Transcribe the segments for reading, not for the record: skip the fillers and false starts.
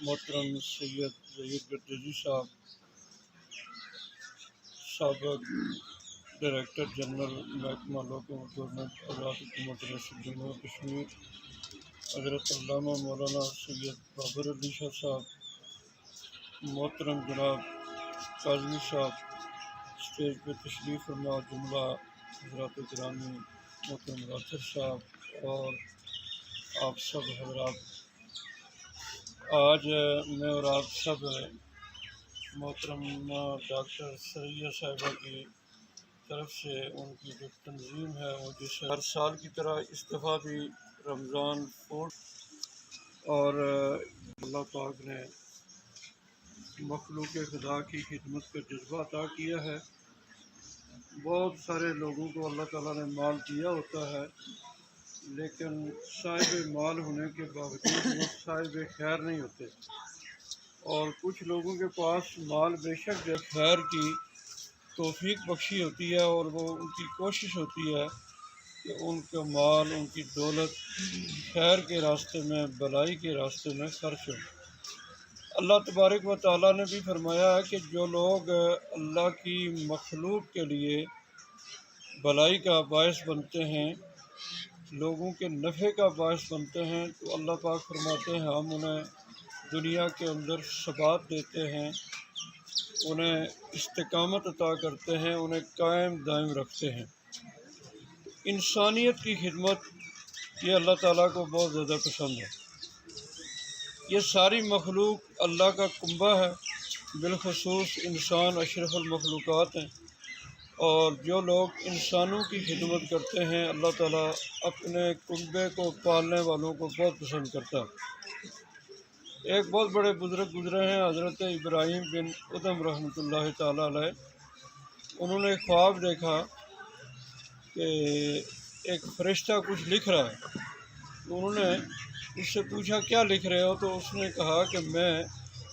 محترم سید ظہیر گردیزی صاحب، سابق ڈائریکٹر جنرل محکمہ لوکل گورنمنٹ آزاد حکومت ریاست جموں کشمیر، حضرت علامہ مولانا سید بابر علی شاہ صاحب، محترم جناب کاظمی صاحب اسٹیج پہ تشریف فرما، جملہ حضرات گرامی، محترم راثر صاحب اور آپ سب حضرات، آج میں اور آپ سب محترم ڈاکٹر ثریا صاحبہ کی طرف سے ان کی جو تنظیم ہے وہ جسے ہر سال کی طرح اس دفعہ بھی رمضان فوڈ اور اللہ پاک نے مخلوق خدا کی خدمت کا جذبہ عطا کیا ہے۔ بہت سارے لوگوں کو اللہ تعالیٰ نے مال دیا ہوتا ہے، لیکن صاحب مال ہونے کے باوجود وہ صاحب خیر نہیں ہوتے، اور کچھ لوگوں کے پاس مال بے شک خیر کی توفیق بخشی ہوتی ہے، اور وہ ان کی کوشش ہوتی ہے کہ ان کا مال، ان کی دولت خیر کے راستے میں، بھلائی کے راستے میں خرچ ہو۔ اللہ تبارک و تعالیٰ نے بھی فرمایا ہے کہ جو لوگ اللہ کی مخلوق کے لیے بھلائی کا باعث بنتے ہیں، لوگوں کے نفع کا باعث بنتے ہیں، تو اللہ پاک فرماتے ہیں ہم انہیں دنیا کے اندر ثبات دیتے ہیں، انہیں استقامت عطا کرتے ہیں، انہیں قائم دائم رکھتے ہیں۔ انسانیت کی خدمت یہ اللہ تعالیٰ کو بہت زیادہ پسند ہے۔ یہ ساری مخلوق اللہ کا کنبہ ہے، بالخصوص انسان اشرف المخلوقات ہیں، اور جو لوگ انسانوں کی خدمت کرتے ہیں اللہ تعالیٰ اپنے کنبے کو پالنے والوں کو بہت پسند کرتا ہے۔ ایک بہت بڑے بزرگ گزرے ہیں حضرت ابراہیم بن ادھم رحمۃ اللہ تعالیٰ علیہ، انہوں نے خواب دیکھا کہ ایک فرشتہ کچھ لکھ رہا ہے، تو انہوں نے اس سے پوچھا کیا لکھ رہے ہو؟ تو اس نے کہا کہ میں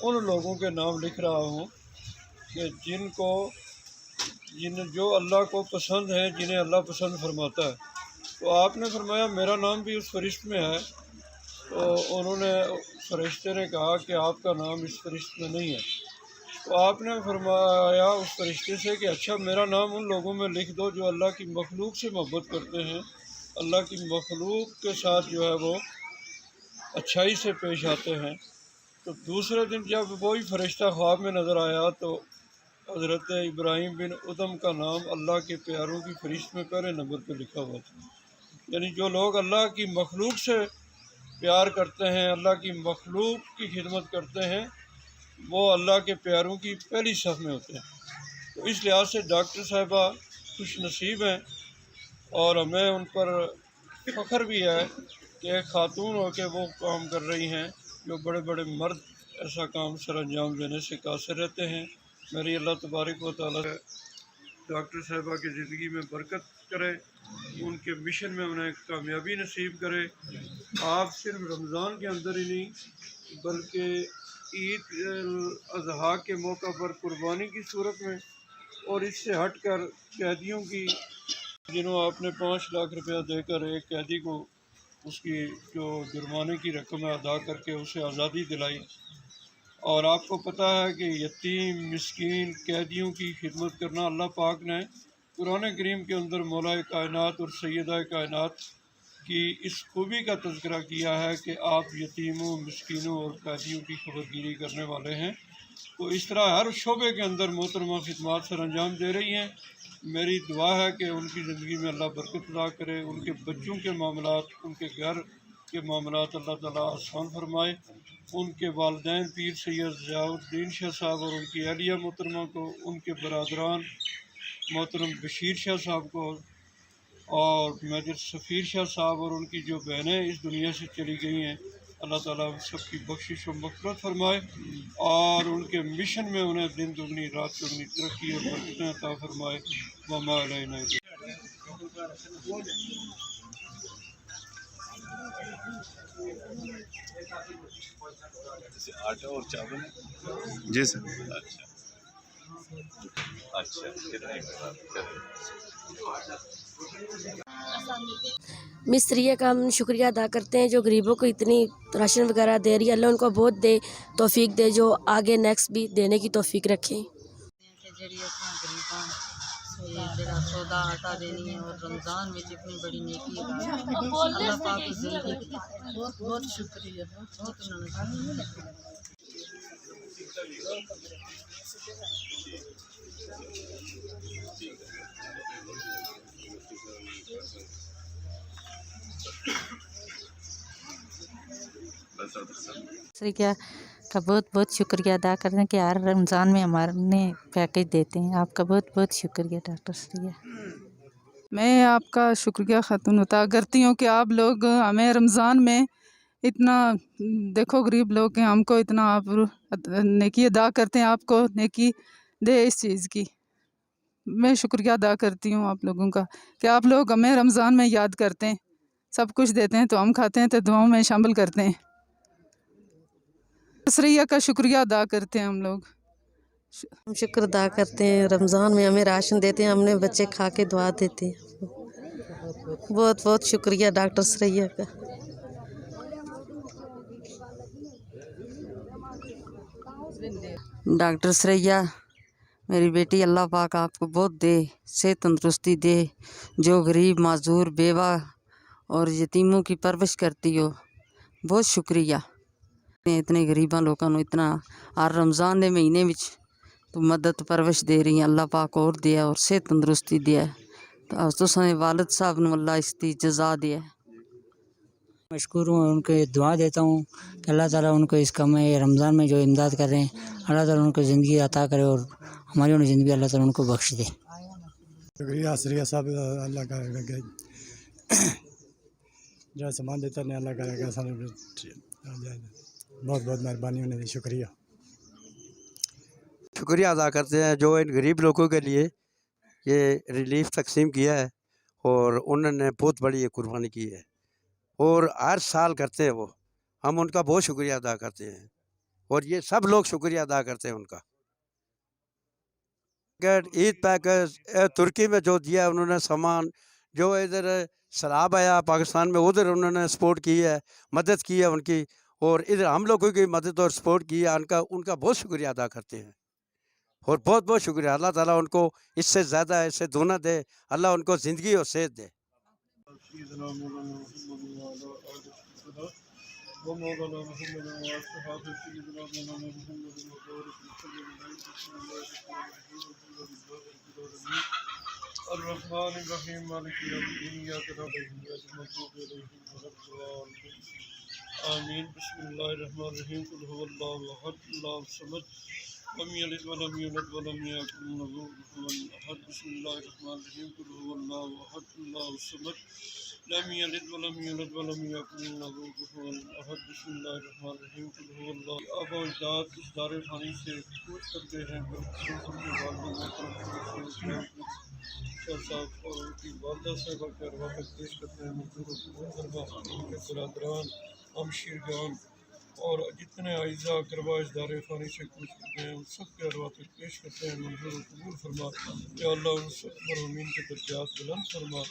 ان لوگوں کے نام لکھ رہا ہوں کہ جو اللہ کو پسند ہیں، جنہیں اللہ پسند فرماتا ہے۔ تو آپ نے فرمایا میرا نام بھی اس فہرست میں ہے، تو انہوں نے فرشتے نے کہا کہ آپ کا نام اس فہرست میں نہیں ہے۔ تو آپ نے فرمایا اس فرشتے سے کہ اچھا میرا نام ان لوگوں میں لکھ دو جو اللہ کی مخلوق سے محبت کرتے ہیں، اللہ کی مخلوق کے ساتھ جو ہے وہ اچھائی سے پیش آتے ہیں۔ تو دوسرے دن جب وہی فرشتہ خواب میں نظر آیا تو حضرت ابراہیم بن ادھم کا نام اللہ کے پیاروں کی فہرست میں پہلے نمبر پہ لکھا ہوا تھا۔ یعنی جو لوگ اللہ کی مخلوق سے پیار کرتے ہیں، اللہ کی مخلوق کی خدمت کرتے ہیں، وہ اللہ کے پیاروں کی پہلی صف میں ہوتے ہیں۔ تو اس لحاظ سے ڈاکٹر صاحبہ خوش نصیب ہیں، اور ہمیں ان پر فخر بھی ہے کہ ایک خاتون ہو کے وہ کام کر رہی ہیں جو بڑے بڑے مرد ایسا کام سر انجام دینے سے قاصر رہتے ہیں۔ میری اللہ تبارک و تعالیٰ ڈاکٹر صاحبہ کی زندگی میں برکت کرے، ان کے مشن میں انہیں کامیابی نصیب کرے۔ آپ صرف رمضان کے اندر ہی نہیں بلکہ عید الاضحیٰ کے موقع پر قربانی کی صورت میں، اور اس سے ہٹ کر قیدیوں کی، جنہوں آپ نے 5 لاکھ روپیہ دے کر ایک قیدی کو اس کی جو جرمانے کی رقم ہے ادا کر کے اسے آزادی دلائی، اور آپ کو پتہ ہے کہ یتیم مسکین قیدیوں کی خدمت کرنا اللہ پاک نے قرآن کریم کے اندر مولا کائنات اور سیدہ کائنات کی اس خوبی کا تذکرہ کیا ہے کہ آپ یتیموں مسکینوں اور قیدیوں کی خبر گیری کرنے والے ہیں۔ تو اس طرح ہر شعبے کے اندر محترمہ خدمات سر انجام دے رہی ہیں۔ میری دعا ہے کہ ان کی زندگی میں اللہ برکت عطا کرے، ان کے بچوں کے معاملات، ان کے گھر کے معاملات اللہ تعالیٰ آسان فرمائے، ان کے والدین پیر سید ضیاء الدین شاہ صاحب اور ان کی اہلیہ محترمہ کو، ان کے برادران محترم بشیر شاہ صاحب کو اور میجر سفیر شاہ صاحب اور ان کی جو بہنیں اس دنیا سے چلی گئی ہیں، اللہ تعالیٰ ان سب کی بخشش و مغفرت فرمائے اور ان کے مشن میں انہیں دن دگنی رات دگنی ترقی اور برکتیں عطا فرمائے۔ وما علینا الا آٹا اور چاول جی سر۔ اچھا مستریہ کا ہم شکریہ ادا کرتے ہیں جو غریبوں کو اتنی راشن وغیرہ دے رہی ہے، اللہ ان کو بہت دے توفیق دے، جو آگے نیکسٹ بھی دینے کی توفیق رکھیں۔ جڑا سودا آٹا دینی ہے اور رمضان میں اتنی بڑی نیکی اللہ پاک کی زندگی بہت بہت شکریہ، بہت انہوں نے شکریہ کا بہت بہت شکریہ ادا کرتے ہیں کہ ہر رمضان میں ہمارے پیکیج دیتے ہیں۔ آپ کا بہت بہت شکریہ ڈاکٹر شریہ۔ میں آپ کا شکریہ خاتون عطا کرتی ہوں کہ آپ لوگ ہمیں رمضان میں اتنا، دیکھو غریب لوگ ہیں، ہم کو اتنا آپ نیکی ادا کرتے ہیں، آپ کو نیکی دے اس چیز کی۔ میں شکریہ ادا کرتی ہوں آپ لوگوں کا کہ آپ لوگ ہمیں رمضان میں یاد کرتے ہیں، سب کچھ دیتے ہیں تو ہم کھاتے ہیں تو دعاؤں میں شامل کرتے ہیں۔ شریعہ کا شکریہ ادا کرتے ہیں ہم لوگ۔ ہم شکر ادا کرتے ہیں، رمضان میں ہمیں راشن دیتے ہیں، ہم نے بچے کھا کے دعا دیتے ہیں۔ بہت بہت شکریہ ڈاکٹر سریہ کا۔ ڈاکٹر سریہ میری بیٹی، اللہ پاک آپ کو بہت دے، صحت تندرستی دے، جو غریب معذور بیوہ اور یتیموں کی پرورش کرتی ہو، بہت شکریہ۔ اتنے غریباں لوگوں کو اتنا ہر رمضان کے مہینے وچ تو مدد پرورش دے رہی ہیں، اللہ پاک اور دیا اور صحت تندرستی دیا، تو تساں دے والد صاحب نو اللہ اس کی جزا دیا۔ مشکور ہوں، ان کو دعا دیتا ہوں کہ اللہ تعالیٰ ان کو اس کام میں رمضان میں جو امداد کر رہے ہیں، اللہ تعالیٰ ان کو زندگی عطا کرے اور ہماری انہیں زندگی اللہ تعالیٰ ان کو بخش دے۔ شکریہ سریہ صاحب، اللہ کا جو سامان دیتا ہے اللہ کرے گا، بہت بہت مہربانی انہیں دی، شکریہ۔ شکریہ ادا کرتے ہیں جو ان غریب لوگوں کے لیے یہ ریلیف تقسیم کیا ہے، اور انہوں نے بہت بڑی یہ قربانی کی ہے اور ہر سال کرتے ہیں وہ، ہم ان کا بہت شکریہ ادا کرتے ہیں اور یہ سب لوگ شکریہ ادا کرتے ہیں ان کا۔ عید پیکج ترکی میں جو دیا انہوں نے سامان، جو ادھر سیلاب آیا پاکستان میں ادھر انہوں نے سپورٹ کی ہے، مدد کی ہے ان کی، اور ادھر ہم لوگوں کی مدد اور سپورٹ کی ہے، ان کا بہت شکریہ ادا کرتے ہیں اور بہت بہت شکریہ۔ اللہ تعالیٰ ان کو اس سے زیادہ اس سے دونا دے، اللہ ان کو زندگی اور صحت دے۔ ومولانا محمد وأصحاب سيدنا مولانا محمد وبارك وسلم الرحمن الرحيم مالك يوم الدين إياك نعبد وإياك نستعين اهدنا الصراط المستقيم آمين بسم الله الرحمن الرحيم قل هو الله أحد الله الصمد لم يلد ولم يولد ولم يكن له كفوا أحد بسم الله الرحمن الرحيم قل هو الله أحد الله الصمد لم يلد ولم يولد ولم يكن له كفوا احد بسم اللہ الرحمن الرحیم قل هو اللہ۔ آبا و اجداد اس دار فانی سے کوچ کرتے ہیں، شاہ صاحب اور ان کی والدہ صاحبہ کے ارواح تک پیش کرتے ہیں، مزدوروں کی محترمہ، ان کے برادران، ہم شیرگان اور جتنے اعزاء اقربا اس دار فانی سے کچھ کرتے ہیں ان سب کے ارواح پیش کرتے ہیں، منظور و قبول فرما یا اللہ، ان سب مرحومین کے درجات بلند فرما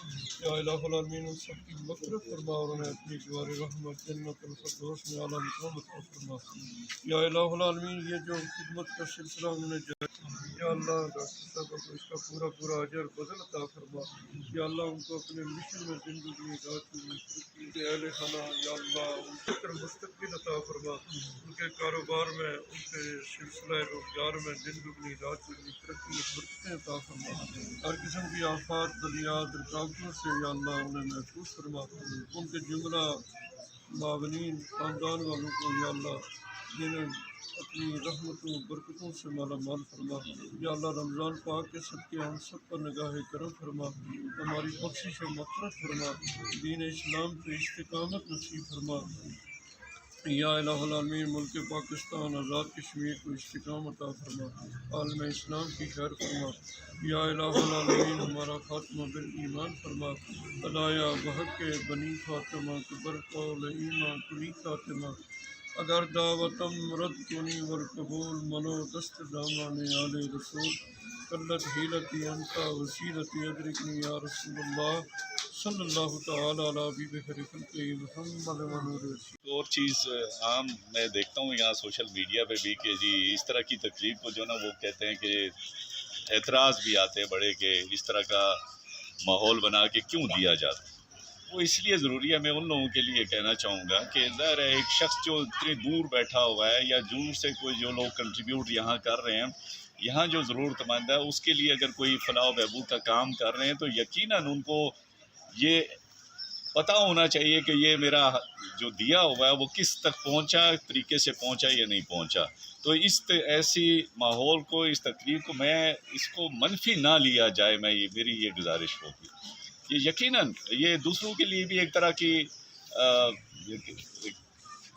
یا الہ العالمین، ان سب کی مغفرت فرما اور انہیں اپنی جوار رحمت جنت الفردوس میں اعلیٰ مقام عطا فرما یا الہ العالمین۔ یہ جو خدمت کا سلسلہ انہوں نے یا اللہ ڈاکٹر صاحب کو اس کا پورا پورا اجر بدل عطا فرما یا اللہ، ان کو اپنے مشن میں زندگی رات میں اہل خانہ یا اللہ ان فکر مستقبل عطا فرما، ان کے کاروبار میں، ان کے سلسلہ روزگار میں دن دگنی رات دگنی ترقی برکتیں عطا فرما، ہر قسم کی آفات بلیات رکاوٹوں سے یا اللہ انہیں محفوظ فرما، ان کے جملہ معاونین خاندان والوں کو یا اللہ جنہیں اپنی رحمتوں برکتوں سے مالا مال فرما یا اللہ، رمضان پاک کے صدقے ہم سب پر نگاہ کرم فرما، ہماری بخشش و مغفرت فرما، دین اسلام پہ استقامت نصیب فرما یا الہ العالمین۔ ملک پاکستان آزاد کشمیر کو استقامت عطا فرما، عالم اسلام کی خیر فرما یا الہ العالمین۔ ہمارا خاتمہ بالایمان فرما، خدایا بحق کے بنی فاطمہ قبر قول ایمان کلی خاتمہ، اگر دعوتم رد کنی ورقبول منو دست دامان آل رسول، قلت حیلتی انتا وسیلتی ادرکنی یا رسول اللہ صلی اللہ تعالی علی حبیب خیر خلق محمد و نور رسول۔ اور چیز عام میں دیکھتا ہوں یہاں سوشل میڈیا پہ بھی کہ جی اس طرح کی تقریب کو جو نا وہ کہتے ہیں کہ اعتراض بھی آتے ہیں بڑے کہ اس طرح کا ماحول بنا کے کیوں دیا جاتا ہے۔ وہ اس لیے ضروری ہے، میں ان لوگوں کے لیے کہنا چاہوں گا کہ ظاہر ہے ایک شخص جو اتنی دور بیٹھا ہوا ہے یا دور سے کوئی جو لوگ کنٹریبیوٹ یہاں کر رہے ہیں، یہاں جو ضرورت مند ہے اس کے لیے اگر کوئی فلاح و بہبود کا کام کر رہے ہیں تو یقیناً ان کو یہ پتہ ہونا چاہیے کہ یہ میرا جو دیا ہوا ہے وہ کس تک پہنچا، طریقے سے پہنچا یا نہیں پہنچا۔ تو اس ایسی ماحول کو، اس تقریب کو میں اس کو منفی نہ لیا جائے، میری یہ گزارش ہوگی۔ یہ یقیناً یہ دوسروں کے لیے بھی ایک طرح کی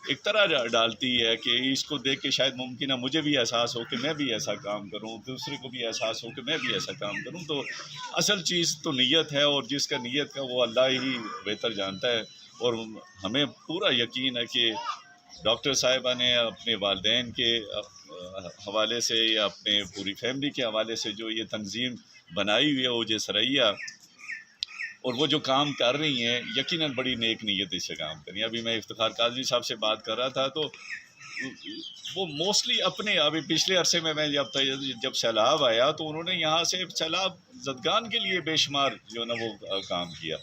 ایک طرح ڈالتی ہے کہ اس کو دیکھ کے شاید ممکن ہے مجھے بھی احساس ہو کہ میں بھی ایسا کام کروں، دوسرے کو بھی احساس ہو کہ میں بھی ایسا کام کروں۔ تو اصل چیز تو نیت ہے، اور جس کا نیت کا وہ اللہ ہی بہتر جانتا ہے، اور ہمیں پورا یقین ہے کہ ڈاکٹر صاحبہ نے اپنے والدین کے حوالے سے یا اپنے پوری فیملی کے حوالے سے جو یہ تنظیم بنائی ہوئی ہے اوجے سریا، اور وہ جو کام کر رہی ہیں یقیناً بڑی نیک نیت سے کام کر رہی ہیں۔ ابھی میں افتخار کاظمی صاحب سے بات کر رہا تھا تو وہ موسٹلی اپنے ابھی پچھلے عرصے میں جب سیلاب آیا تو انہوں نے یہاں سے سیلاب زدگان کے لیے بے شمار جو نا وہ کام کیا،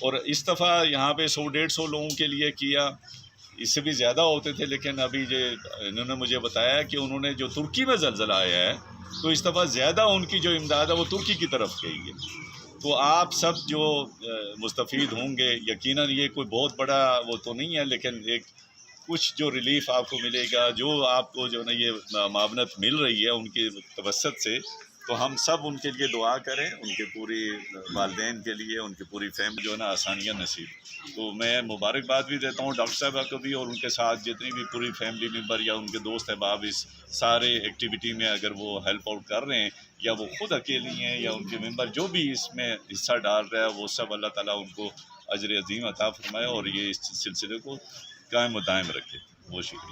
اور اس دفعہ یہاں پہ 100-150 لوگوں کے لیے کیا، اس سے بھی زیادہ ہوتے تھے، لیکن ابھی جو انہوں نے مجھے بتایا کہ انہوں نے جو ترکی میں زلزلہ آیا ہے تو اس دفعہ زیادہ ان کی جو امداد ہے وہ ترکی کی طرف گئی ہے۔ تو آپ سب جو مستفید ہوں گے، یقیناً یہ کوئی بہت بڑا وہ تو نہیں ہے، لیکن ایک کچھ جو ریلیف آپ کو ملے گا، جو آپ کو جو نا یہ معاونت مل رہی ہے ان کے توسط سے، تو ہم سب ان کے لیے دعا کریں، ان کے پوری والدین کے لیے، ان کی پوری فیملی جو نا آسانیاں نصیب۔ تو میں مبارکباد بھی دیتا ہوں ڈاکٹر صاحبہ کو بھی، اور ان کے ساتھ جتنی بھی پوری فیملی ممبر یا ان کے دوست احباب اس سارے ایکٹیویٹی میں اگر وہ ہیلپ آؤٹ کر رہے ہیں، یا وہ خود اکیلی ہیں یا ان کے ممبر جو بھی اس میں حصہ ڈال رہا ہے، وہ سب اللہ تعالیٰ ان کو اجر عظیم عطا فرمائے اور یہ اس سلسلے کو قائم و دائم رکھے۔ بہت شکریہ۔